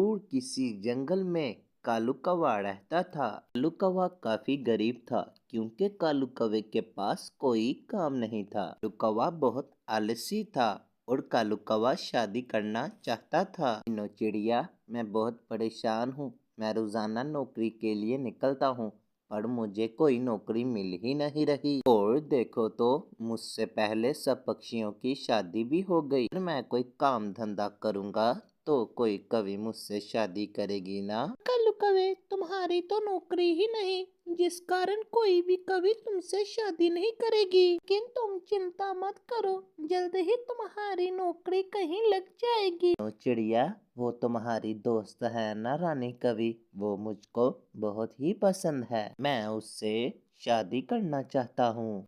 दूर किसी जंगल में कालू कौवा रहता था। कालू कौवा काफी गरीब था क्योंकि कालू कौवे के पास कोई काम नहीं था। कालू कौवा बहुत आलसी था और कालू कौवा शादी करना चाहता था। मीनू चिड़िया, मैं बहुत परेशान हूँ। मैं रोजाना नौकरी के लिए निकलता हूँ पर मुझे कोई नौकरी मिल ही नहीं रही। और देखो तो मुझसे पहले सब पक्षियों की शादी भी हो गई। अगर मैं कोई काम धंधा करूँगा तो कोई कभी मुझसे शादी करेगी ना। कल्लू कवे, तुम्हारी तो नौकरी ही नहीं, जिस कारण कोई भी कभी तुमसे शादी नहीं करेगी। लेकिन तुम चिंता मत करो, जल्द ही तुम्हारी नौकरी कहीं लग जाएगी। मीनू चिड़िया, वो तुम्हारी दोस्त है ना रानी कवि, वो मुझको बहुत ही पसंद है। मैं उससे शादी करना चाहता हूँ।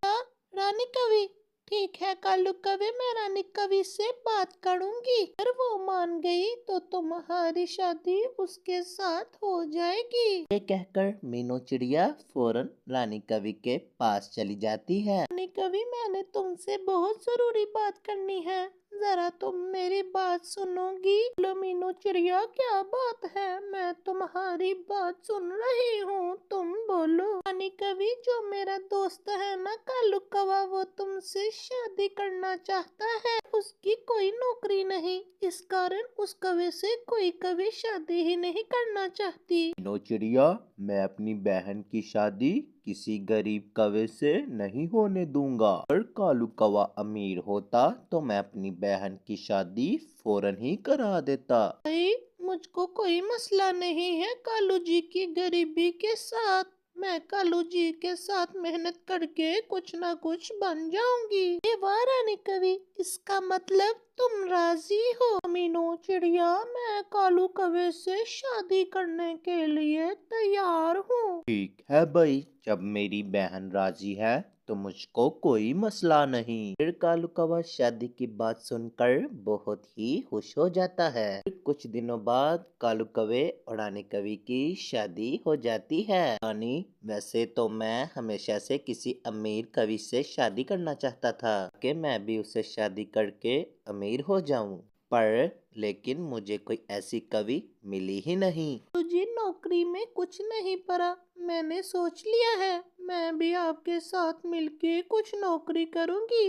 रानी कवि, ठीक है कल्लू कवे, मैं रानी कवि से बात करूंगी। अगर वो मान गई तो तुम्हारी शादी उसके साथ हो जाएगी। ये कहकर मीनू चिड़िया फौरन रानी कवि के पास चली जाती है। रानी कवि, मैंने तुमसे बहुत जरूरी बात करनी है, जरा तुम मेरी बात सुनोगी? बोलो मीनू चिड़िया, क्या बात है? मैं तुम्हारी बात सुन रही हूँ, तुम बोलो। रानी कवि, जो मेरा दोस्त है ना कालू कौवा, वो तुमसे शादी करना चाहता है। उसकी कोई नौकरी नहीं, इस कारण उस कौवे से कोई कभी शादी ही नहीं करना चाहती। मीनू चिड़िया, मैं अपनी बहन की शादी किसी गरीब कौवे से नहीं होने दूंगा। अगर कालू कौवा अमीर होता तो मैं अपनी बहन की शादी फौरन ही करा देता। भाई, मुझको कोई मसला नहीं है कालू जी की गरीबी के साथ। मैं कालू जी के साथ मेहनत करके कुछ ना कुछ बन जाऊंगी। ये वाह रानी कवि, इसका मतलब तुम राजी हो? मीनू चिड़िया, मैं कालू कौवे से शादी करने के लिए तैयार हूँ। ठीक है भाई, जब मेरी बहन राजी है तो मुझको कोई मसला नहीं। फिर कालू कौवा शादी की बात सुनकर बहुत ही खुश हो जाता है। फिर कुछ दिनों बाद कालू कौवे और रानी कवि की शादी हो जाती है। रानी, वैसे तो मैं हमेशा से किसी अमीर कवि से शादी करना चाहता था कि मैं भी उससे शादी करके अमीर हो जाऊं, पर लेकिन मुझे कोई ऐसी कवि मिली ही नहीं। तुझे नौकरी में कुछ नहीं पड़ा, मैंने सोच लिया है। मैं भी आपके साथ मिलके कुछ नौकरी करूंगी।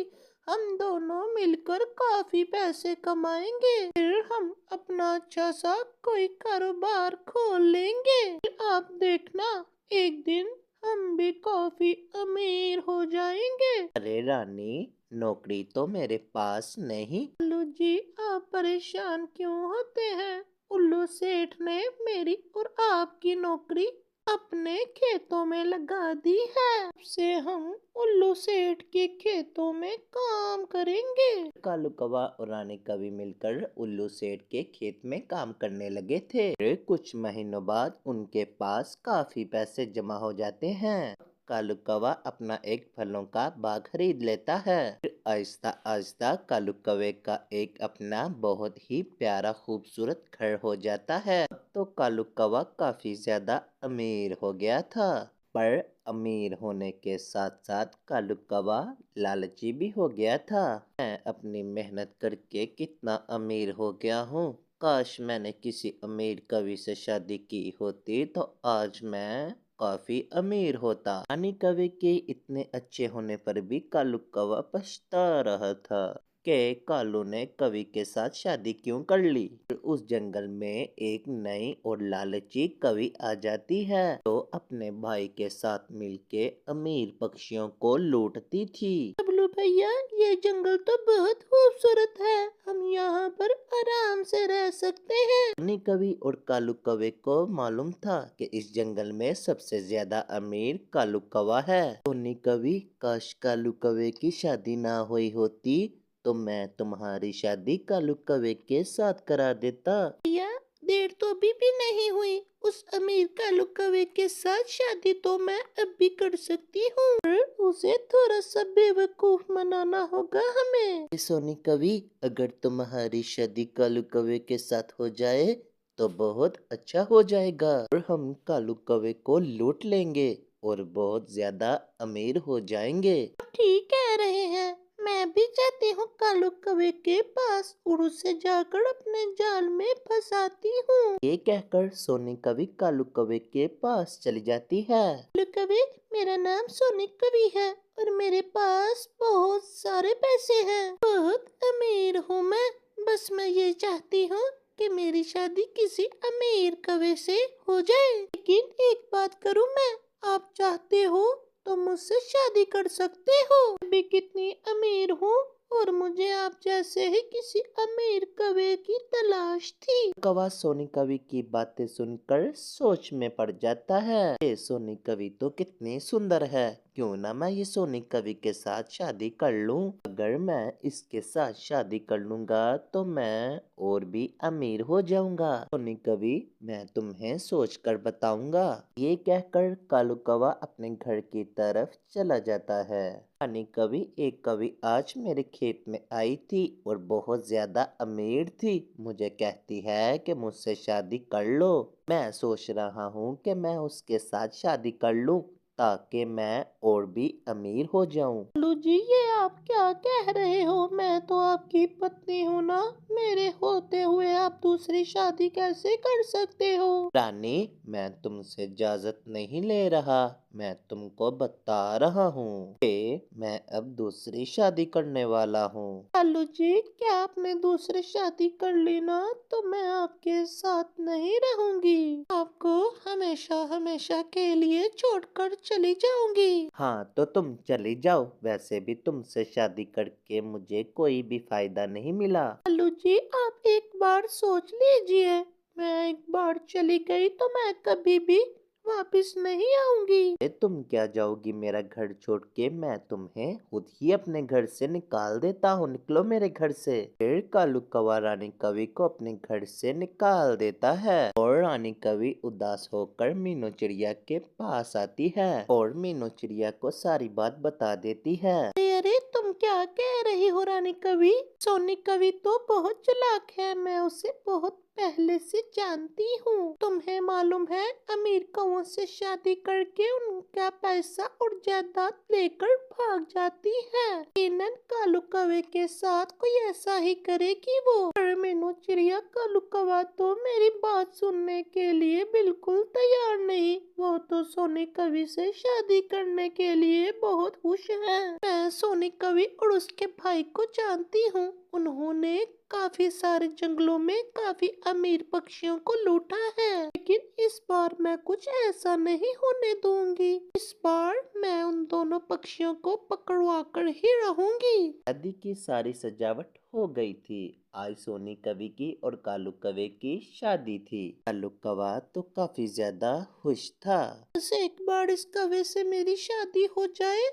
हम दोनों मिलकर काफी पैसे कमाएंगे, फिर हम अपना अच्छा सा कोई कारोबार खोल लेंगे। फिर आप देखना, एक दिन हम भी काफी अमीर हो जाएंगे। अरे रानी, नौकरी तो मेरे पास नहीं। उल्लू जी, आप परेशान क्यों होते हैं? उल्लू सेठ ने मेरी और आपकी नौकरी अपने खेतों में लगा दी है। अब से हम उल्लू सेठ के खेतों में काम करेंगे। कालू कौवा और रानी कवि मिलकर उल्लू सेठ के खेत में काम करने लगे थे। फिर कुछ महीनों बाद उनके पास काफी पैसे जमा हो जाते हैं। कालू कौवा अपना एक फलों का बाग खरीद लेता है। फिर आहिस्ता आहिस्ता कालू कौवे का एक अपना बहुत ही प्यारा खूबसूरत घर हो जाता है। अब तो कालू कौवा काफी ज्यादा अमीर हो गया था। पर अमीर होने के साथ साथ कालू कौवा लालची भी हो गया था। मैं अपनी मेहनत करके कितना अमीर हो गया हूँ। काश मैंने किसी अमीर कवि से शादी की होती तो आज मैं काफी अमीर होता। रानी कवि के इतने अच्छे होने पर भी कालू कौवा पछता रहा था कि कालू ने कवि के साथ शादी क्यों कर ली। फिर उस जंगल में एक नई और लालची कवि आ जाती है तो अपने भाई के साथ मिलके अमीर पक्षियों को लूटती थी। बबलू भैया, ये जंगल तो बहुत खूबसूरत है, हम यहाँ पर आराम से रह सकते हैं। रानी कवि और कालू कौवे को मालूम था कि इस जंगल में सबसे ज्यादा अमीर कालू कौवा है। टोनी कवि, काश कालू कौवे की शादी ना हुई होती तो मैं तुम्हारी शादी कालू कौवे के साथ करा देता। भैया, देर तो अभी भी नहीं हुई, उस अमीर कालू कौवे के साथ शादी तो मैं अब भी कर सकती हूँ, पर उसे थोड़ा सा बेवकूफ बनाना होगा हमें। सोनी कवि, अगर तुम्हारी शादी कालू कौवे के साथ हो जाए तो बहुत अच्छा हो जाएगा और हम कालू कौवे को लूट लेंगे और बहुत ज्यादा अमीर हो जाएंगे। ठीक कह रहे हैं, मैं भी जाती हूँ कालू कौवे के पास और उसे जाकर अपने जाल में फंसाती हूँ। ये कहकर सोनी कवि कालू कौवे के पास चली जाती है। कालू कौवे, मेरा नाम सोनी कवि है और मेरे पास बहुत सारे पैसे हैं। बहुत अमीर हूँ मैं। बस मैं ये चाहती हूँ कि मेरी शादी किसी अमीर कौवे से हो जाए। लेकिन एक बात करूँ मैं, आप चाहते हो तो मुझसे शादी कर सकते हो। मैं भी कितनी अमीर हूँ और मुझे आप जैसे ही किसी अमीर कौवे की तलाश थी। कौवा सोनी कवि की बातें सुनकर सोच में पड़ जाता है। ये सोनी कवि तो कितनी सुंदर है, क्यों ना मैं ये सोनी कवि के साथ शादी कर लूं। अगर मैं इसके साथ शादी कर लूंगा तो मैं और भी अमीर हो जाऊंगा। सोनी कवि, मैं तुम्हें सोच कर बताऊंगा। ये कहकर कालू कौवा अपने घर की तरफ चला जाता है। रानी कवि, एक कवि आज मेरे खेत में आई थी और बहुत ज्यादा अमीर थी। मुझे कहती है कि मुझसे शादी कर लो। मैं सोच रहा हूँ कि मैं उसके साथ शादी कर लूँ ताकि मैं और भी अमीर हो जाऊं। कालू जी, ये आप क्या कह रहे हो? मैं तो आपकी पत्नी हूँ ना। मेरे होते हुए आप दूसरी शादी कैसे कर सकते हो? रानी, मैं तुमसे इजाजत नहीं ले रहा, मैं तुमको बता रहा हूँ कि मैं अब दूसरी शादी करने वाला हूँ। कालू जी, क्या आपने दूसरी शादी कर ली ना तो मैं आपके साथ नहीं रहूंगी। आपको हमेशा हमेशा के लिए छोड़कर चली जाऊंगी। हाँ, तो तुम चली जाओ। वैसे भी तुमसे शादी करके मुझे कोई भी फायदा नहीं मिला। कालू जी, आप एक बार सोच लीजिए। मैं एक बार चली गई तो मैं कभी भी वापस नहीं आऊंगी। तुम क्या जाओगी मेरा घर छोड़ के? मैं तुम्हें खुद ही अपने घर से निकाल देता हूँ। निकलो मेरे घर से। फिर कालू कौवा रानी कवि को अपने घर से निकाल देता है और रानी कवि उदास होकर मीनू चिड़िया के पास आती है और मीनू चिड़िया को सारी बात बता देती है। अरे अरे, तुम क्या कह रही हो रानी कवि? सोनी कवि तो बहुत चालाक है। मैं उसे बहुत पहले से जानती हूँ। तुम्हें मालूम है, अमीर कौवों से शादी करके उनका पैसा और जायदाद लेकर भाग जाती है। यकीनन कालू कौवे के साथ कोई ऐसा ही करेगी वो। पर मीनू चिड़िया, कालू कौवा तो मेरी बात सुनने के लिए बिल्कुल तैयार नहीं। वो तो सोनी कवि से शादी करने के लिए बहुत खुश है। मैं सोनी कवि और उसके भाई को जानती हूँ। उन्होंने काफी सारे जंगलों में काफी अमीर पक्षियों को लूटा है। लेकिन इस बार मैं कुछ ऐसा नहीं होने दूंगी। इस बार मैं उन दोनों पक्षियों को पकड़वा कर ही रहूंगी। शादी की सारी सजावट हो गई थी। आज सोनी कवि की और कालू कौवे की शादी थी। कालू कौवा तो काफी ज्यादा खुश था। बस एक बार इस कौवे से मेरी शादी हो जाए,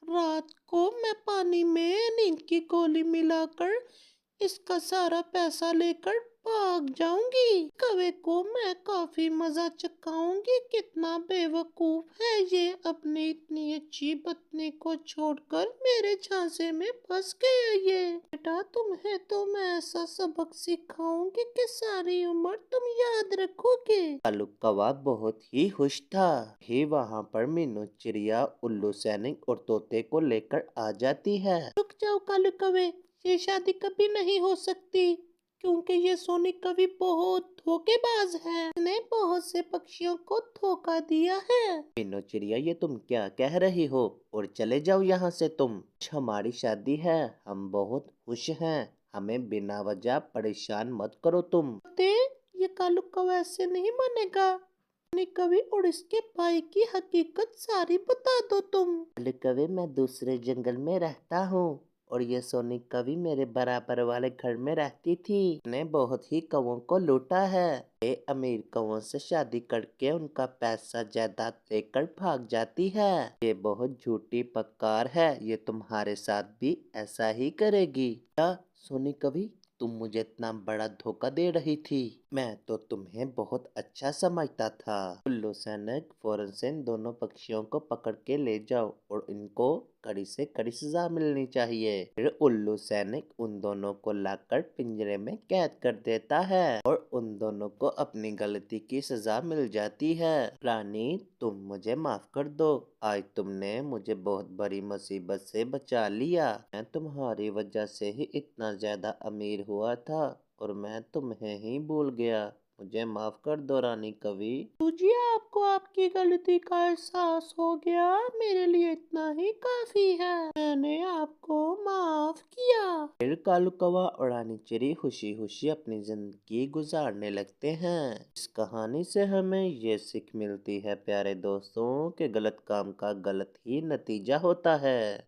रात को मैं पानी में नींद की गोली मिलाकर इसका सारा पैसा लेकर भाग जाऊंगी। कौवे को मैं काफी मजा चखाऊंगी। कितना बेवकूफ है ये, अपनी इतनी अच्छी पत्नी को छोड़कर मेरे झांसे में फंस गया ये। बेटा, तुम्हें तो मैं ऐसा सबक सिखाऊंगी कि सारी उम्र तुम याद रखोगे। कालू कौवा बहुत ही खुश था। ही वहाँ पर मीनू चिड़िया, उल्लू सैनिक और तोते को लेकर आ जाती है। रुक जाओ कालू कौवे, ये शादी कभी नहीं हो सकती क्योंकि ये सोनी कवि बहुत धोखेबाज है। इसने बहुत से पक्षियों को धोखा दिया है। मीनू चिड़िया, ये तुम क्या कह रही हो? और चले जाओ यहाँ से तुम। हमारी शादी है, हम बहुत खुश हैं। हमें बिना वजह परेशान मत करो तुम। ते, ये कालू कौवा ऐसे नहीं मानेगा। सोनी कवि और इसके भाई की हकीकत सारी बता दो तुम। कालू कवि, मैं दूसरे जंगल में रहता हूँ और ये सोनी कवि मेरे बराबर वाले घर में रहती थी। ने बहुत ही कौवों को लूटा है। ये अमीर कौवों से शादी करके उनका पैसा जायदाद लेकर भाग जाती है। ये बहुत झूठी पक्कार है। ये तुम्हारे साथ भी ऐसा ही करेगी क्या? सोनी कवि, तुम मुझे इतना बड़ा धोखा दे रही थी। मैं तो तुम्हें बहुत अच्छा समझता था। उल्लू सैनिक फौरन से इन दोनों पक्षियों को पकड़ के ले जाओ और इनको कड़ी से कड़ी सजा मिलनी चाहिए। फिर उल्लू सैनिक उन दोनों को लाकर पिंजरे में कैद कर देता है और उन दोनों को अपनी गलती की सजा मिल जाती है। रानी, तुम मुझे माफ कर दो। आज तुमने मुझे बहुत बड़ी मुसीबत से बचा लिया। मैं तुम्हारी वजह से ही इतना ज्यादा अमीर हुआ था और मैं तुम्हें ही भूल गया। मुझे माफ कर दो रानी कवि। जी, आपको आपकी गलती का एहसास हो गया, मेरे लिए इतना ही काफी है। मैंने आपको माफ किया। फिर कालू कौवा और रानी चिड़ी खुशी खुशी अपनी जिंदगी गुजारने लगते हैं। इस कहानी से हमें ये सीख मिलती है प्यारे दोस्तों कि गलत काम का गलत ही नतीजा होता है।